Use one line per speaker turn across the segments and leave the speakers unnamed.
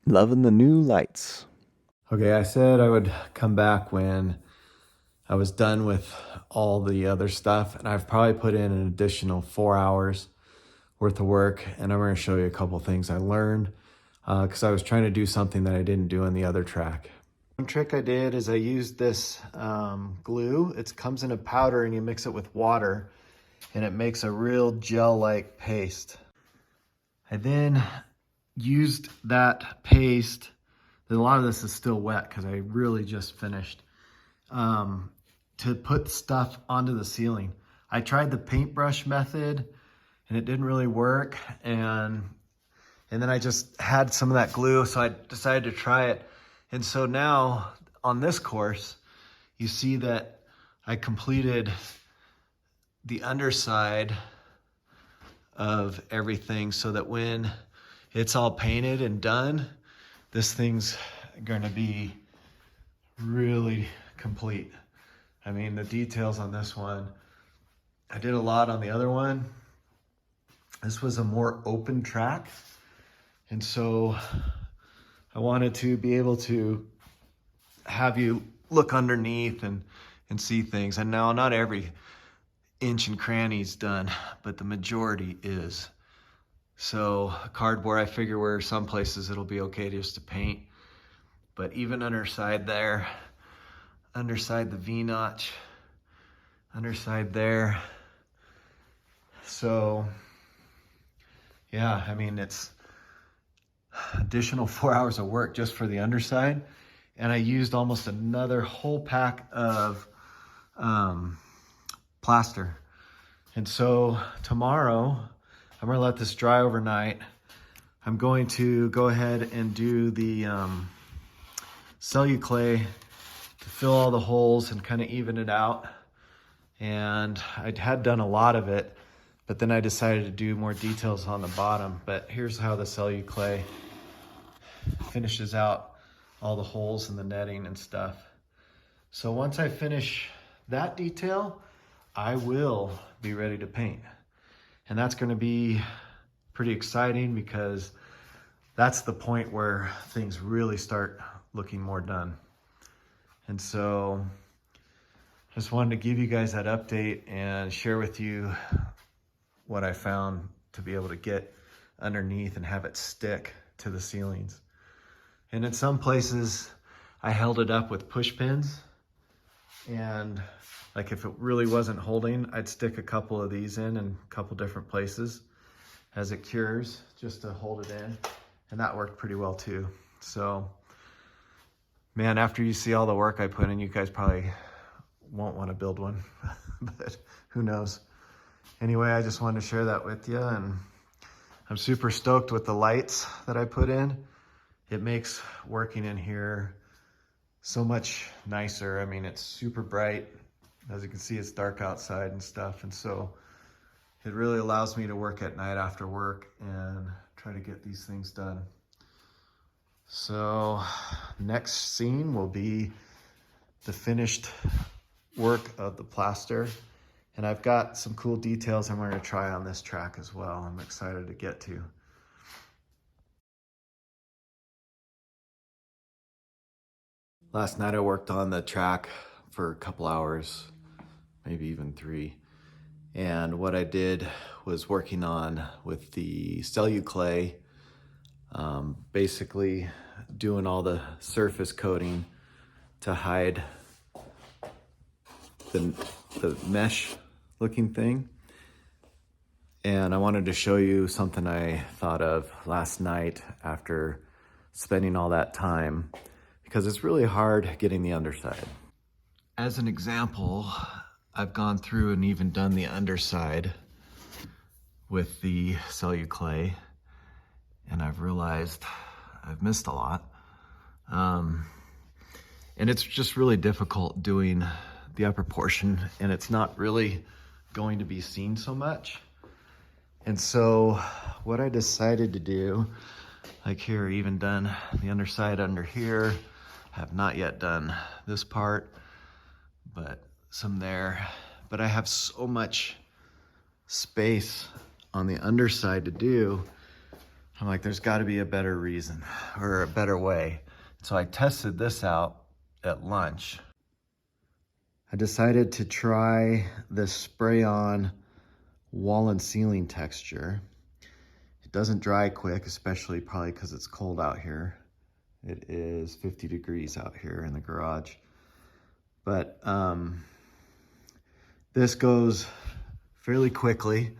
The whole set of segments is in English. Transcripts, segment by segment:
Loving the new lights. Okay, I said I would come back when I was done with all the other stuff, and I've probably put in an additional 4 hours worth of work, and I'm going to show you a couple things I learned because I was trying to do something that I didn't do on the other track. One trick I did is I used this glue. It comes in a powder and you mix it with water and it makes a real gel-like paste. I then used that paste, a lot of this is still wet because I really just finished, to put stuff onto the ceiling. I tried the paintbrush method and it didn't really work, and then I just had some of that glue, so I decided to try it. And so now on this course, you see that I completed the underside of everything so that when it's all painted and done, this thing's gonna be really complete. I mean, the details on this one, I did a lot on the other one. This was a more open track. And so I wanted to be able to have you look underneath and see things. And now not every inch and cranny is done, but the majority is. So cardboard, I figure where some places it'll be okay just to paint, but even underside there, underside the V-notch, underside there. So yeah, I mean, it's additional 4 hours of work just for the underside. And I used almost another whole pack of plaster. And so tomorrow, I'm gonna let this dry overnight. I'm going to go ahead and do the Celuclay to fill all the holes and kind of even it out. And I had done a lot of it, but then I decided to do more details on the bottom. But here's how the Celuclay finishes out all the holes in the netting and stuff. So once I finish that detail, I will be ready to paint. And that's gonna be pretty exciting because that's the point where things really start looking more done. And so just wanted to give you guys that update and share with you what I found to be able to get underneath and have it stick to the ceilings. And in some places, I held it up with push pins, and like if it really wasn't holding, I'd stick a couple of these in a couple different places as it cures, just to hold it in. And that worked pretty well too. So, man, after you see all the work I put in, you guys probably won't want to build one, but who knows? Anyway, I just wanted to share that with you, and I'm super stoked with the lights that I put in. It makes working in here so much nicer. I mean, it's super bright. As you can see, it's dark outside and stuff. And so it really allows me to work at night after work and try to get these things done. So next scene will be the finished work of the plaster. And I've got some cool details I'm going to try on this track as well. I'm excited to get to. Last night I worked on the track for a couple hours, maybe even 3. And what I did was working on with the Celuclay, basically doing all the surface coating to hide the mesh looking thing. And I wanted to show you something I thought of last night after spending all that time, because it's really hard getting the underside. As an example, I've gone through and even done the underside with the Celuclay, and I've realized I've missed a lot. And it's just really difficult doing the upper portion, and it's not really going to be seen so much. And so what I decided to do, like here, even done the underside under here, have not yet done this part, but some there. But I have so much space on the underside to do. I'm like, there's got to be a better reason or a better way. So I tested this out at lunch. I decided to try this spray-on wall and ceiling texture. It doesn't dry quick, especially probably because it's cold out here. It is 50 degrees out here in the garage. But this goes fairly quickly.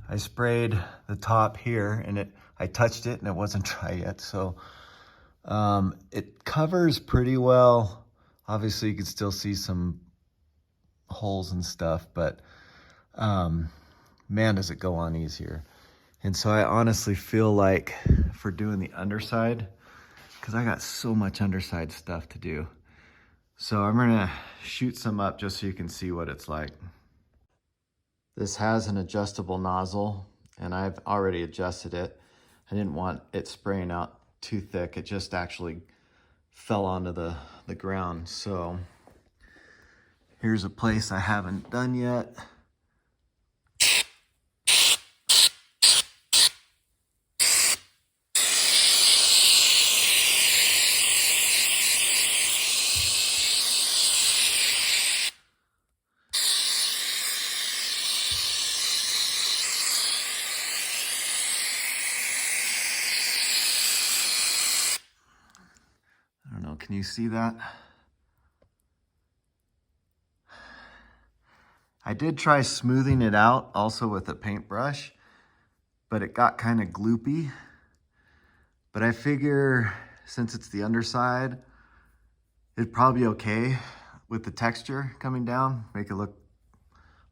I sprayed the top here and I touched it and it wasn't dry yet. So it covers pretty well. Obviously you can still see some holes and stuff, but man, does it go on easier. And so I honestly feel like for doing the underside, because I got so much underside stuff to do. So I'm gonna shoot some up just so you can see what it's like. This has an adjustable nozzle and I've already adjusted it. I didn't want it spraying out too thick. It just actually fell onto the ground. So here's a place I haven't done yet. I don't know, can you see that? I did try smoothing it out also with a paintbrush, but it got kind of gloopy. But I figure since it's the underside, it'd probably be okay with the texture coming down, make it look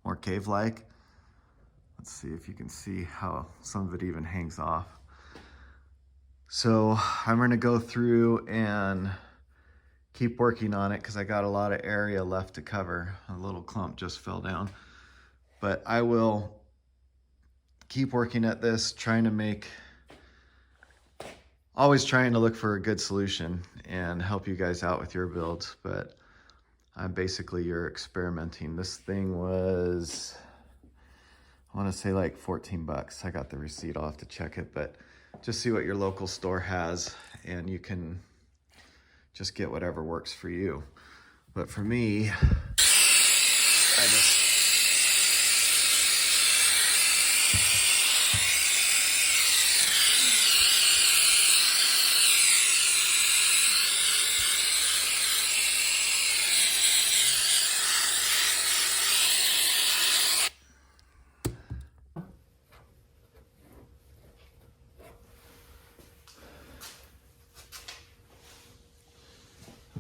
more cave-like. Let's see if you can see how some of it even hangs off. So I'm gonna go through and keep working on it because I got a lot of area left to cover. A little clump just fell down. But I will keep working at this, always trying to look for a good solution and help you guys out with your builds. But I'm basically, you're experimenting. This thing was, I wanna say like 14 bucks. I got the receipt, I'll have to check it, but just see what your local store has and you can just get whatever works for you. But for me,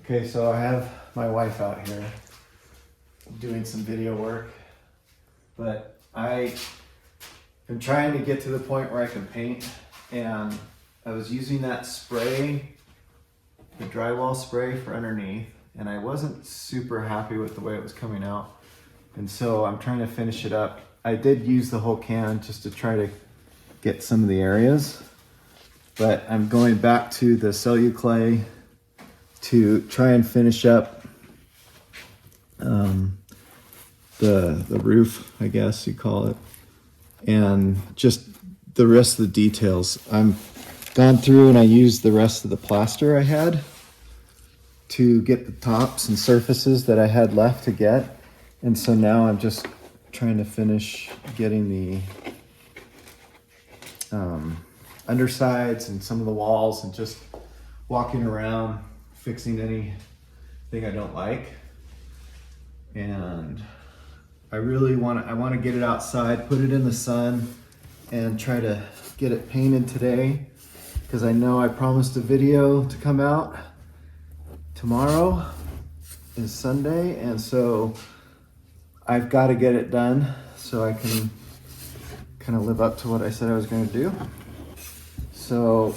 okay, so I have my wife out here doing some video work, but I am trying to get to the point where I can paint, and I was using that spray, the drywall spray for underneath, and I wasn't super happy with the way it was coming out. And so I'm trying to finish it up. I did use the whole can just to try to get some of the areas, but I'm going back to the Celuclay to try and finish up the roof, I guess you call it, and just the rest of the details. I'm gone through and I used the rest of the plaster I had to get the tops and surfaces that I had left to get, and so now I'm just trying to finish getting the undersides and some of the walls and just walking around fixing anything I don't like. And I want to get it outside, put it in the sun, and try to get it painted today, because I know I promised a video to come out. Tomorrow is Sunday, and so I've got to get it done so I can kind of live up to what I said I was going to do. So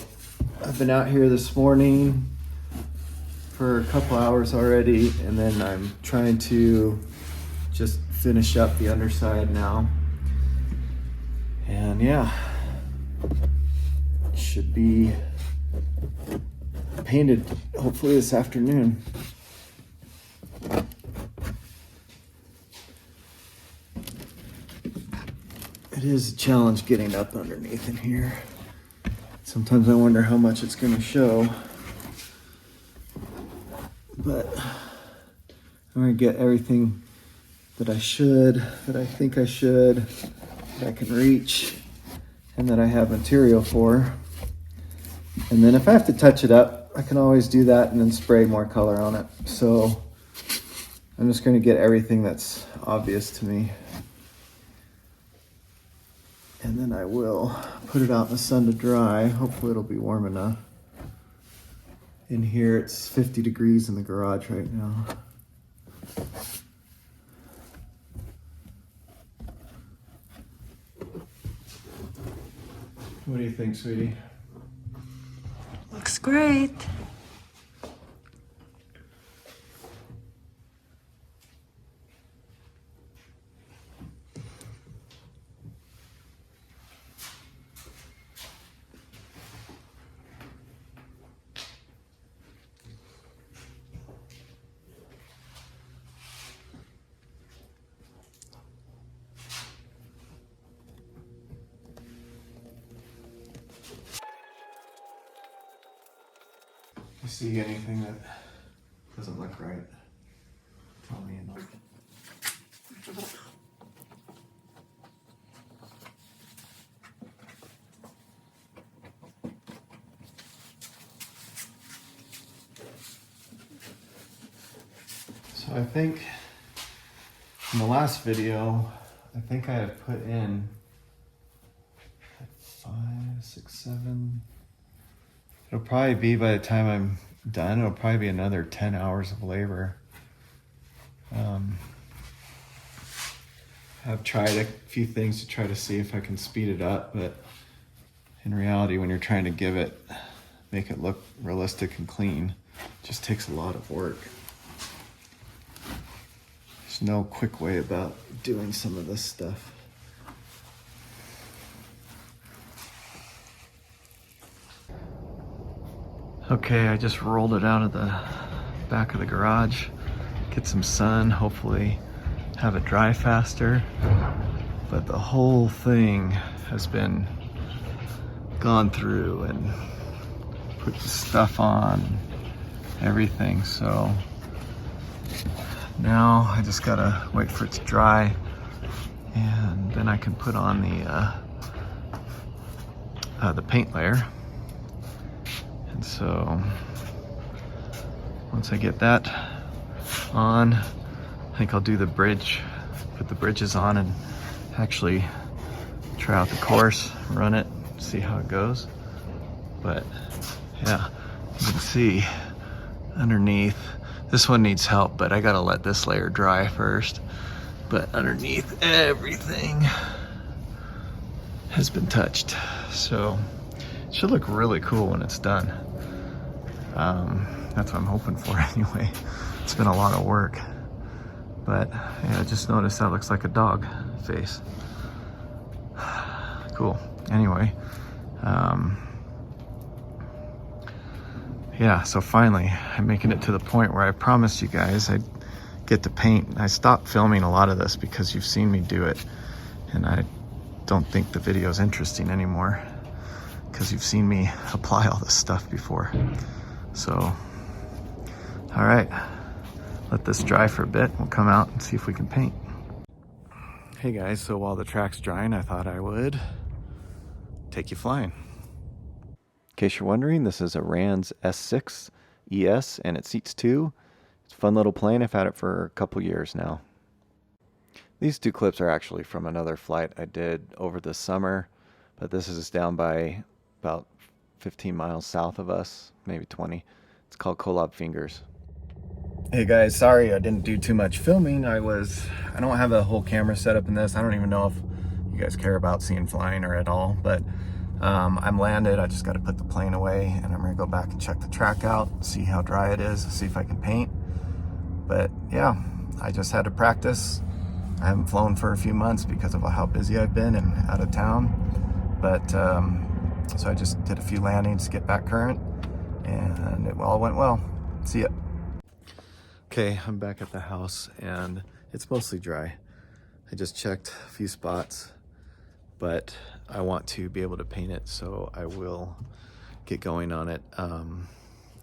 I've been out here this morning for a couple hours already, and then I'm trying to just finish up the underside now. And yeah, should be painted hopefully this afternoon. It is a challenge getting up underneath in here. Sometimes I wonder how much it's gonna show, but I'm gonna get everything that I think I should, that I can reach, and that I have material for. And then if I have to touch it up, I can always do that and then spray more color on it. So I'm just gonna get everything that's obvious to me. And then I will put it out in the sun to dry. Hopefully it'll be warm enough. In here it's 50 degrees in the garage right now. What do you think, sweetie?
Looks great.
You see anything that doesn't look right? Tell me. So I think in the last video, I think I have put in 5, 6, 7. It'll probably be, by the time I'm done, it'll probably be another 10 hours of labor. I've tried a few things to try to see if I can speed it up, but in reality, when you're trying to make it look realistic and clean, it just takes a lot of work. There's no quick way about doing some of this stuff. Okay, I just rolled it out of the back of the garage, get some sun, hopefully have it dry faster. But the whole thing has been gone through and put the stuff on, everything. So now I just gotta wait for it to dry, and then I can put on the paint layer. And so once I get that on, I think I'll do the bridge, put the bridges on and actually try out the course, run it, see how it goes. But yeah, you can see underneath, this one needs help, but I gotta let this layer dry first. But underneath, everything has been touched. So it should look really cool when it's done. That's what I'm hoping for anyway. It's been a lot of work. But yeah, I just noticed that looks like a dog face. Cool. Anyway, yeah, so finally I'm making it to the point where I promised you guys I'd get to paint. I stopped filming a lot of this because you've seen me do it, and I don't think the video is interesting anymore because you've seen me apply all this stuff before. So, all right, let this dry for a bit. We'll come out and see if we can paint. Hey guys, so while the track's drying, I thought I would take you flying. In case you're wondering, this is a Rand's S6 ES and it seats 2. It's a fun little plane. I've had it for a couple years now. These 2 clips are actually from another flight I did over the summer, but this is down by about 15 miles south of us, maybe 20. It's called Kolob Fingers. Hey guys, sorry I didn't do too much filming. I don't have a whole camera set up in this. I don't even know if you guys care about seeing flying or at all, but I'm landed. I just got to put the plane away, and I'm gonna go back and check the track out, see how dry it is, see if I can paint. But yeah, I just had to practice. I haven't flown for a few months because of how busy I've been and out of town. But so I just did a few landings to get back current, and it all went well. See ya. Okay, I'm back at the house and it's mostly dry. I just checked a few spots. but I want to be able to paint it, so I will get going on it. I'm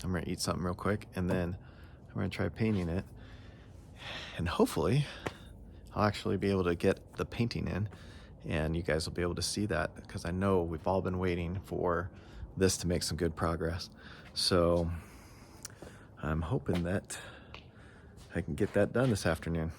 gonna eat something real quick, and then I'm gonna try painting it, and hopefully I'll actually be able to get the painting in, and you guys will be able to see that, because I know we've all been waiting for this to make some good progress. So I'm hoping that I can get that done this afternoon.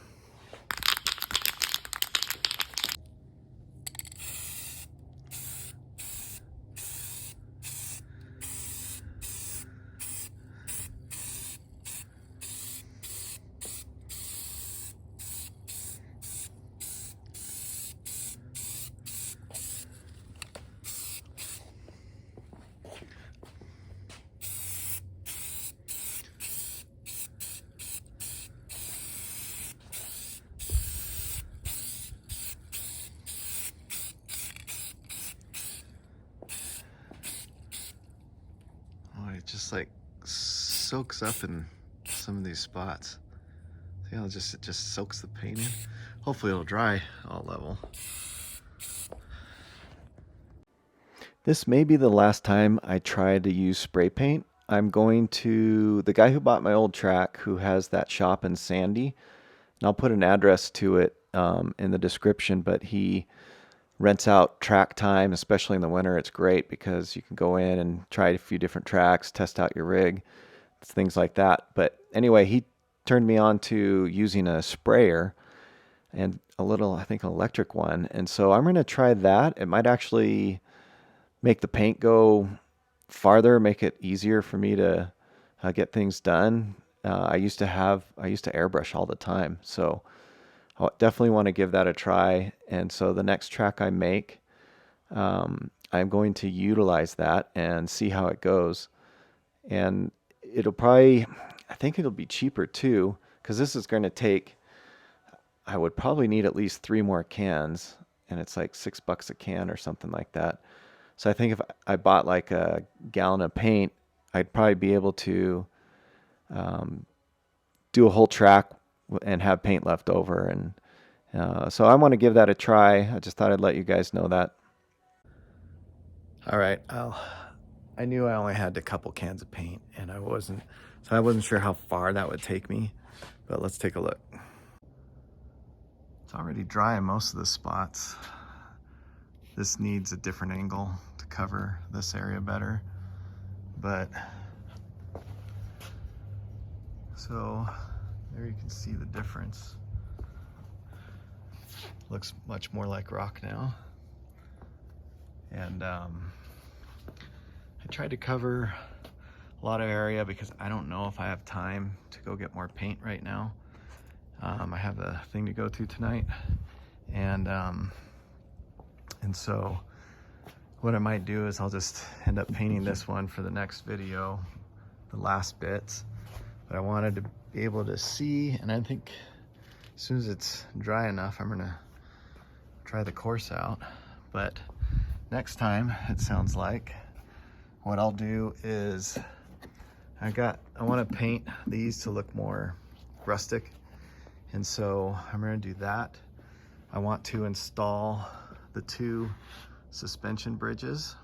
Oh, it just like soaks up in some of these spots. See how it just soaks the paint in? Hopefully it'll dry all level. This may be the last time I try to use spray paint. I'm going to the guy who bought my old track, who has that shop in Sandy, and I'll put an address to it in the description, but he rents out track time, especially in the winter. It's great because you can go in and try a few different tracks, test out your rig, things like that. But anyway, he turned me on to using a sprayer and a little, I think, an electric one. And so I'm going to try that. It might actually make the paint go farther, make it easier for me to get things done. I used to airbrush all the time, so I definitely want to give that a try. And so the next track I make, I'm going to utilize that and see how it goes. And it'll probably, I think it'll be cheaper too, because this is going to take, I would probably need at least 3 more cans, and it's like $6 a can or something like that. So I think if I bought like a gallon of paint, I'd probably be able to do a whole track and have paint left over. And so I want to give that a try. I just thought I'd let you guys know that. All right, I knew I only had a couple cans of paint, and I wasn't sure how far that would take me, but let's take a look. It's already dry in most of the spots. This needs a different angle to cover this area better, but so there you can see the difference. Looks much more like rock now. And I tried to cover a lot of area because I don't know if I have time to go get more paint right now. I have a thing to go to tonight, and so what I might do is I'll just end up painting this one for the next video, the last bits. But I wanted to be able to see, and I think as soon as it's dry enough, I'm gonna try the course out. But next time, it sounds like, what I'll do is I want to paint these to look more rustic, and so I'm gonna do that. I want to install the 2 suspension bridges,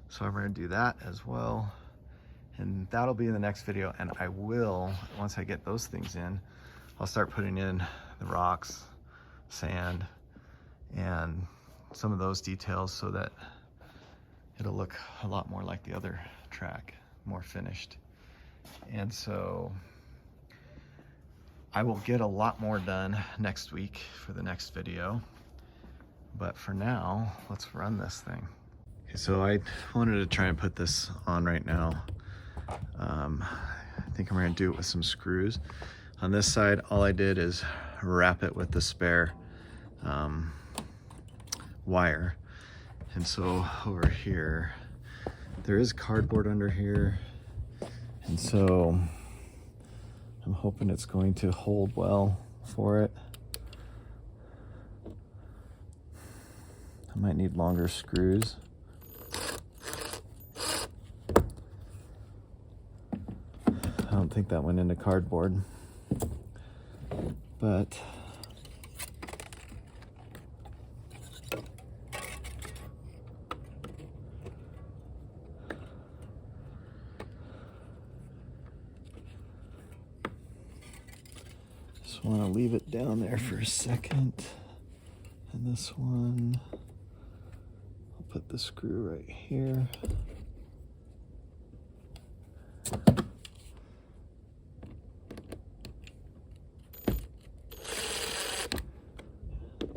so I'm going to do that as well, and that'll be in the next video. And I will, once I get those things in, I'll start putting in the rocks, sand, and some of those details so that it'll look a lot more like the other track, more finished. And so I will get a lot more done next week for the next video. But for now, let's run this thing. Okay, so I wanted to try and put this on right now. I think I'm gonna do it with some screws. On this side, all I did is wrap it with the spare wire. And so over here, there is cardboard under here. And so I'm hoping it's going to hold well for it. I might need longer screws. I don't think that went into cardboard, but Just want to leave it down there for a second. And this one, I'll put the screw right here.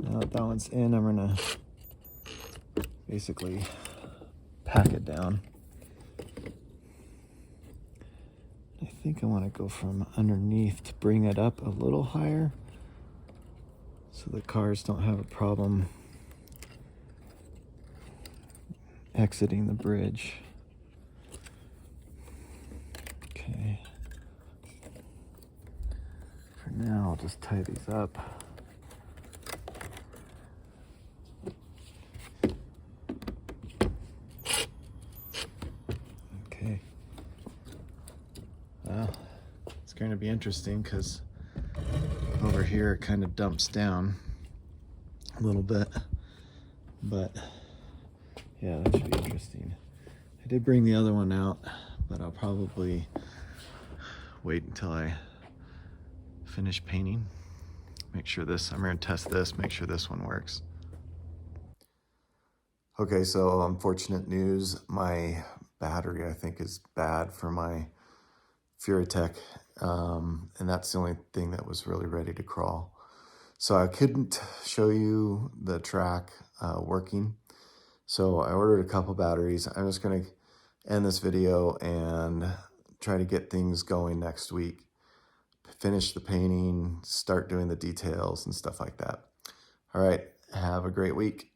Now that that one's in, I'm gonna basically pack it down. I think I want to go from underneath to bring it up a little higher so the cars don't have a problem exiting the bridge. Okay. For now, I'll just tie these up. Okay. Well, it's going to be interesting because over here it kind of dumps down a little bit, but yeah, that should be interesting. I did bring the other one out, but I'll probably wait until I finish painting. Make sure I'm going to test this, make sure this one works. Okay, so unfortunate news. My battery, I think, is bad for my Furitech, and that's the only thing that was really ready to crawl. So I couldn't show you the track working. So I ordered a couple batteries. I'm just gonna end this video and try to get things going next week. Finish the painting, start doing the details and stuff like that. All right, have a great week.